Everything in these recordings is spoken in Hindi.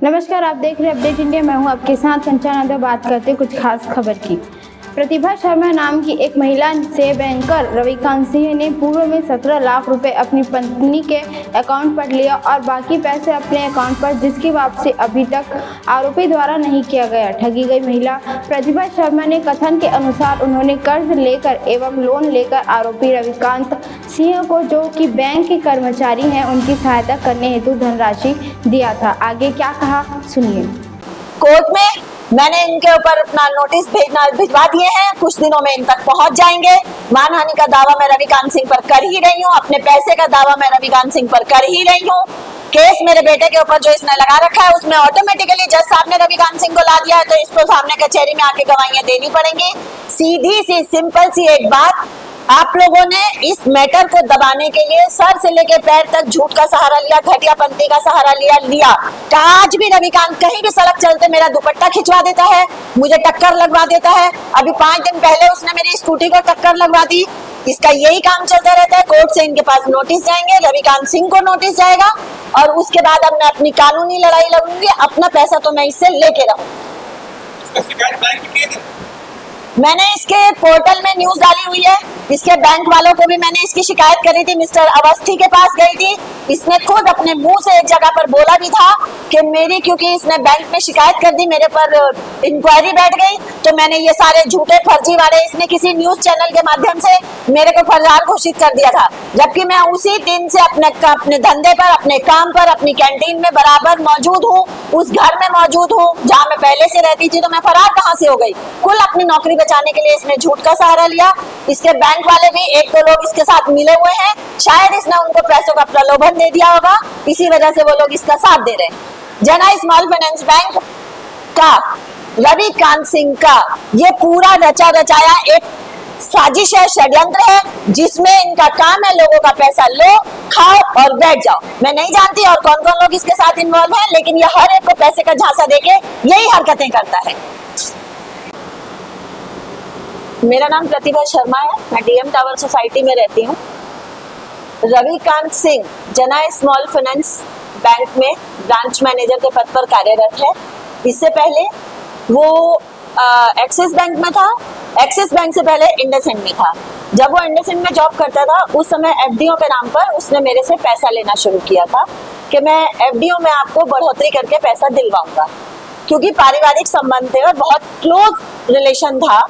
नमस्कार, आप देख रहे हैं अपडेट इंडिया। मैं हूं आपके साथ कंचना। बात करते हैं कुछ खास खबर की। प्रतिभा शर्मा नाम की एक महिला से बैंकर रविकांत सिंह ने पूर्व में 17 लाख रुपए अपनी पत्नी के अकाउंट पर लिया और बाकी पैसे अपने अकाउंट पर, जिसकी वापसी अभी तक आरोपी द्वारा नहीं किया गया। ठगी गई महिला प्रतिभा शर्मा ने कथन के अनुसार उन्होंने कर्ज लेकर एवं लोन लेकर आरोपी रविकांत सिंह को, जो कि बैंक के कर्मचारी हैं, उनकी सहायता करने हेतु धनराशि दिया था। आगे क्या कहा सुनिए। कोर्ट में मैंने इनके ऊपर अपना नोटिस भिजवा दिए हैं। कुछ दिनों में इन तक पहुंच जाएंगे। मानहानि का दावा मैं रविकांत सिंह पर कर ही रही हूँ, अपने पैसे का दावा मैं रविकांत सिंह पर कर ही रही हूँ। केस मेरे बेटे के ऊपर जो इसने लगा रखा है उसमें ऑटोमेटिकली जज साहब ने रविकांत सिंह को ला दिया है, तो इसको सामने कचहरी में आके गवाहियां देनी पड़ेंगी। सीधी सी सिंपल सी एक बात, आप लोगों ने इस मैटर को दबाने के लिए सर से लेके पैर तक झूठ का सहारा लिया, घटियापंती का सहारा लिया। आज भी रविकांत कहीं भी सड़क चलते मेरा दुपट्टा खिंचवा देता है, मुझे टक्कर लगवा देता है। अभी 5 दिन पहले उसने मेरी स्कूटी को टक्कर लगवा दी। इसका यही काम चलता रहता है। कोर्ट से इनके पास नोटिस जाएंगे, रविकांत सिंह को नोटिस जाएगा और उसके बाद अब मैं अपनी कानूनी लड़ाई लड़ूंगी। अपना पैसा तो मैं इससे लेके रहूं। मैंने इसके पोर्टल में न्यूज डाली हुई है। इसके बैंक वालों को भी मैंने इसकी शिकायत करी थी, मिस्टर अवस्थी के पास गई थी। इसने खुद अपने मुंह से एक जगह पर बोला भी था कि मेरी, क्योंकि इसने बैंक में शिकायत कर दी, मेरे पर इंक्वायरी बैठ गई, तो मैंने ये सारे झूठे फर्जी वाले, इसने किसी न्यूज चैनल के माध्यम से मेरे को फर्जार घोषित कर दिया था। जबकि मैं उसी दिन से अपने धंधे पर, अपने काम पर, अपनी कैंटीन में बराबर मौजूद हूँ, उस घर में मौजूद हूँ जहाँ मैं पहले से रहती थी। तो मैं फरार कहाँ से हो गई? कुल अपनी नौकरी बचाने के लिए इसने झूठ का सहारा लिया। इसके बैंक वाले भी एक दो लोग इसके साथ मिले हुए हैं, शायद इसने उनको पैसों का प्रलोभन दे दिया होगा, इसी वजह से वो लोग इसका साथ दे रहे हैं। जना स्मॉल फाइनेंस बैंक का, रविकांत सिंह का ये पूरा रचा रचाया एक साजिश है, षड्यंत्र है, जिसमें इनका काम है लोगों का पैसा लो, खाओ और बैठ जाओ। मैं नहीं जानती और कौन कौन लोग इसके साथ इन्वॉल्व हैं, लेकिन ये हर एक को पैसे का झांसा देके यही हरकतें करता है। मेरा नाम प्रतिभा शर्मा है, मैं डीएम टावर सोसाइटी में रहती हूँ। रविकांत सिंह जना स्मॉल फाइनेंस बैंक में ब्रांच मैनेजर के पद पर कार्यरत है। इससे पहले वो एक्सिस बैंक में था। एक्सिस बैंक से पहले इंडसइंड में था। जब वो इंडसइंड में जॉब करता था उस समय एफडीओ के नाम पर उसने मेरे से पैसा लेना शुरू किया था कि मैं एफडीओ में आपको बढ़ोतरी करके पैसा दिलवाऊंगा, क्योंकि पारिवारिक संबंध थे और बहुत क्लोज रिलेशन था।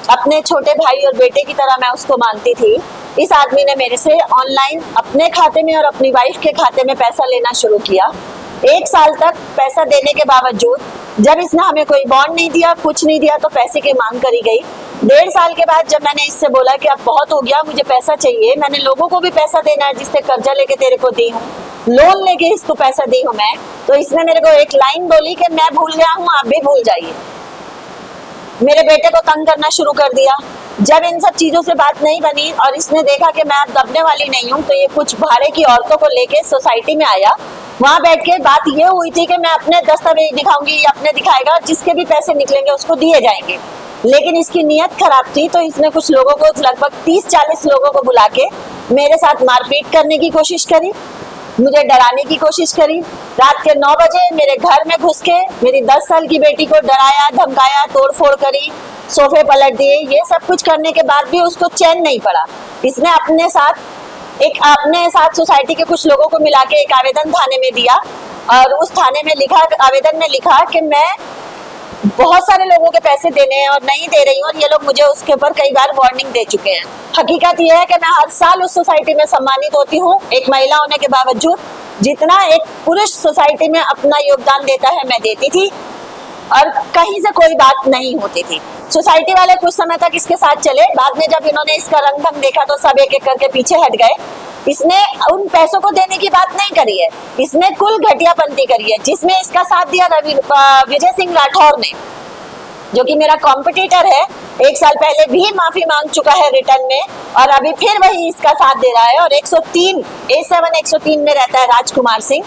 अपने छोटे भाई और बेटे की तरह मैं उसको मानती थी। इस आदमी ने मेरे से ऑनलाइन अपने खाते में और अपनी वाइफ के खाते में पैसा लेना शुरू किया। 1 साल तक पैसा देने के बावजूद जब इसने हमें कोई बॉन्ड नहीं दिया, कुछ नहीं दिया, तो पैसे की मांग करी गई। 1.5 साल के बाद जब मैंने इससे बोला कि अब बहुत हो गया, मुझे पैसा चाहिए, मैंने लोगों को भी पैसा देना है जिससे कर्जा लेके तेरे को दी हूँ, लोन लेके इसको पैसा दी हूँ मैं, तो इसने मेरे को एक लाइन बोली कि मैं भूल गया हूँ, आप भी भूल जाइए। मेरे बेटे को तंग करना शुरू कर दिया। जब इन सब चीजों से बात नहीं बनी और इसने देखा कि मैं अब दबने वाली नहीं हूँ, तो ये कुछ भाड़े की औरतों को लेके सोसाइटी में आया। वहां बैठ के बात ये हुई थी कि मैं अपने दस्तावेज दिखाऊंगी, ये अपने दिखाएगा, जिसके भी पैसे निकलेंगे उसको दिए जाएंगे। लेकिन इसकी नीयत खराब थी, तो इसने कुछ लोगों को, लगभग 30-40 लोगों को बुला के मेरे साथ मारपीट करने की कोशिश करी, मुझे डराने की कोशिश करी। रात के 9 बजे मेरे घर में घुस के मेरी 10 साल की बेटी को डराया, धमकाया, तोड़फोड़ करी, सोफे पलट दिए। ये सब कुछ करने के बाद भी उसको चैन नहीं पड़ा। इसने अपने साथ सोसाइटी के कुछ लोगों को मिला के एक आवेदन थाने में दिया और उस थाने में लिखा, आवेदन में लिखा कि मैं बहुत सारे लोगों के पैसे देने हैं और नहीं दे रही हूँ, और ये लोग मुझे उसके ऊपर कई बार वार्निंग दे चुके हैं। हकीकत यह है कि मैं हर साल उस सोसाइटी में सम्मानित होती हूँ, एक महिला होने के बावजूद। जितना एक पुरुष सोसाइटी में अपना योगदान देता है मैं देती थी, और कहीं से कोई बात नहीं होती थी। सोसाइटी वाले कुछ समय तक इसके साथ चले, बाद में जब इन्होंने इसका रंग ढंग देखा तो सब एक एक करके पीछे हट गए। इसने उन पैसों को देने की बात नहीं करी है, इसने कुल घटियापंती करी है, जिसमें इसका साथ दिया विजय सिंह राठौर ने, जो कि मेरा कॉम्पिटिटर है। 1 साल पहले भी माफी मांग चुका है रिटर्न में, और अभी फिर वही इसका साथ दे रहा है। और 103 A7 103 में रहता है राजकुमार सिंह,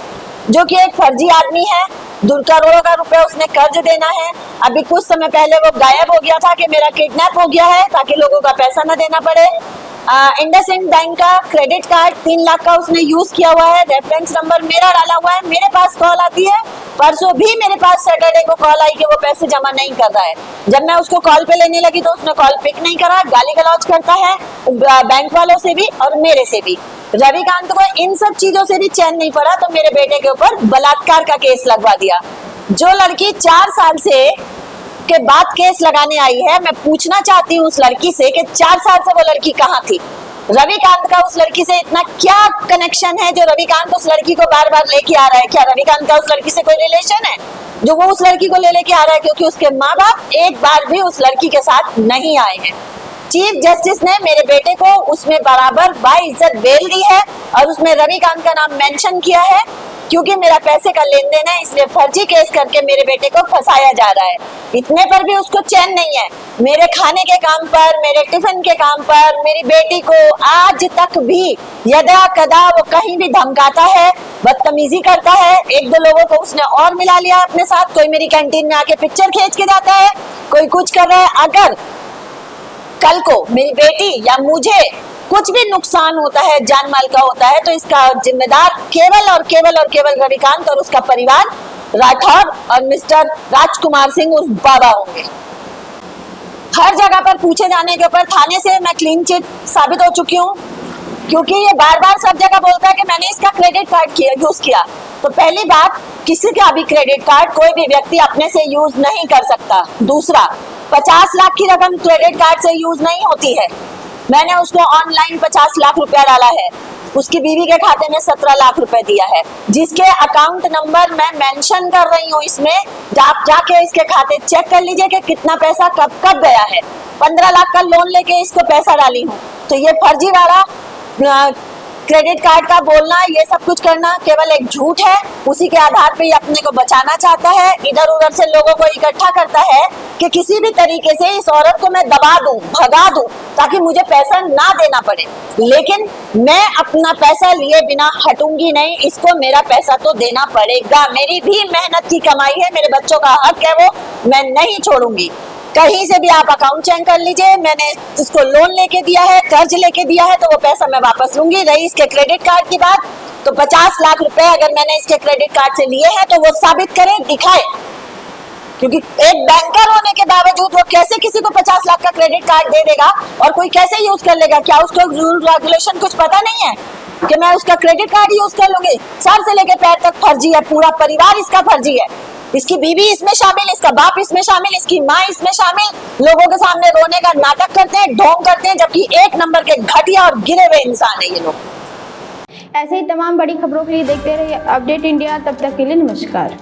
जो कि एक फर्जी आदमी है। करोड़ों का रुपए उसने कर्ज देना है। अभी कुछ समय पहले वो गायब हो गया था कि मेरा किडनैप हो गया है, ताकि लोगों का पैसा न देना पड़े। इंडसइंड बैंक का क्रेडिट कार्ड 3 लाख का उसने यूज किया हुआ है, रेफरेंस नंबर मेरा डाला हुआ है। मेरे पास कॉल आती है, परसों भी मेरे पास सैटरडे को कॉल आई कि वो पैसे जमा नहीं कर रहा है। जब मैं उसको कॉल पे लेने लगी तो उसने कॉल पिक नहीं करा, गाली गलौज करता है बैंक वालों से भी और मेरे से भी। रविकांत को इन सब चीजों से भी चैन नहीं पड़ा तो मेरे बेटे के ऊपर बलात्कार का केस लगवा दिया। जो लड़की 4 साल से के बाद केस लगाने आई है, मैं पूछना चाहती हूँ उस लड़की से कि 4 साल से वो लड़की कहाँ थी? रविकांत का उस लड़की से इतना क्या कनेक्शन है जो रविकांत उस लड़की को बार बार लेके आ रहा है? क्या रविकांत का उस लड़की से कोई रिलेशन है जो वो उस लड़की को लेके आ रहा है? क्योंकि उसके माँ बाप एक बार भी उस लड़की के साथ नहीं आए हैं। चीफ जस्टिस ने मेरे बेटे को उसमें बराबर बाइज्जत बेल दी है और उसमें रविकांत का नाम मेंशन किया है। क्योंकि मेरा पैसे का लेन देन है इसलिए फर्जी केस करके मेरे बेटे को फंसाया जा रहा है। इतने पर भी उसको चैन नहीं है। मेरे खाने के काम पर, मेरे टिफिन के काम पर मेरी बेटी को आज तक भी यदा कदा वो कहीं भी धमकाता है, बदतमीजी करता है। 1-2 लोगों को उसने और मिला लिया अपने साथ। कोई मेरी कैंटीन में आके पिक्चर खींच के जाता है, कोई कुछ कर रहा है। अगर कल को मेरी बेटी या मुझे कुछ भी नुकसान होता है, जान माल का होता है, तो इसका जिम्मेदार केवल और केवल रविकांत और उसका परिवार राठौर और मिस्टर राजकुमार सिंह उस बाबा होंगे। हर जगह पर पूछे जाने के ऊपर थाने से मैं क्लीन चिट साबित हो चुकी हूँ, क्योंकि ये बार बार सब जगह बोलता है कि मैंने इसका क्रेडिट कार्ड यूज किया। तो पहली बात, किसी का भी क्रेडिट कार्ड कोई भी व्यक्ति अपने से यूज नहीं कर सकता। दूसरा, 50 लाख की रकम क्रेडिट कार्ड से यूज नहीं होती है। मैंने उसको ऑनलाइन 50 लाख रुपया डाला है, उसकी बीवी के खाते में 17 लाख रुपए दिया है, जिसके अकाउंट नंबर मैं मेंशन कर रही हूँ इसमें। आप जाके इसके खाते चेक कर लीजिए कि कितना पैसा कब कब गया है। 15 लाख का लोन लेके इसको पैसा डाली हूँ। तो ये फर्जी वाला क्रेडिट कार्ड का बोलना, ये सब कुछ करना केवल एक झूठ है। उसी के आधार पे ये अपने को बचाना चाहता है, इधर उधर से लोगों को इकट्ठा करता है कि किसी भी तरीके से इस औरत को मैं दबा दूं, भगा दूं, ताकि मुझे पैसा ना देना पड़े। लेकिन मैं अपना पैसा लिए बिना हटूंगी नहीं, इसको मेरा पैसा तो देना पड़ेगा। मेरी भी मेहनत की कमाई है, मेरे बच्चों का हक है, वो मैं नहीं छोड़ूंगी। कहीं से भी आप अकाउंट चेक कर लीजिए, मैंने इसको लोन लेके दिया है, कर्ज लेके दिया है, तो वो पैसा मैं वापस लूंगी। रही इसके क्रेडिट कार्ड की बात, तो 50 लाख रुपए अगर मैंने इसके क्रेडिट कार्ड से लिए हैं तो वो साबित करे, दिखाए। क्योंकि एक बैंकर होने के बावजूद वो कैसे किसी को 50 लाख का क्रेडिट कार्ड दे देगा और कोई कैसे यूज कर लेगा? क्या उसको रूल रेगुलेशन कुछ पता नहीं है कि मैं उसका क्रेडिट कार्ड यूज कर लूंगी? सर से लेके पैर तक फर्जी है, पूरा परिवार इसका फर्जी है। इसकी बीवी इसमें शामिल, इसका बाप इसमें शामिल, इसकी माँ इसमें शामिल। लोगों के सामने रोने का नाटक करते हैं, ढोंग करते हैं, जबकि 1 नंबर के घटिया और गिरे हुए इंसान है ये लोग। ऐसे ही तमाम बड़ी खबरों के लिए देखते रहिए अपडेट इंडिया। तब तक के लिए नमस्कार।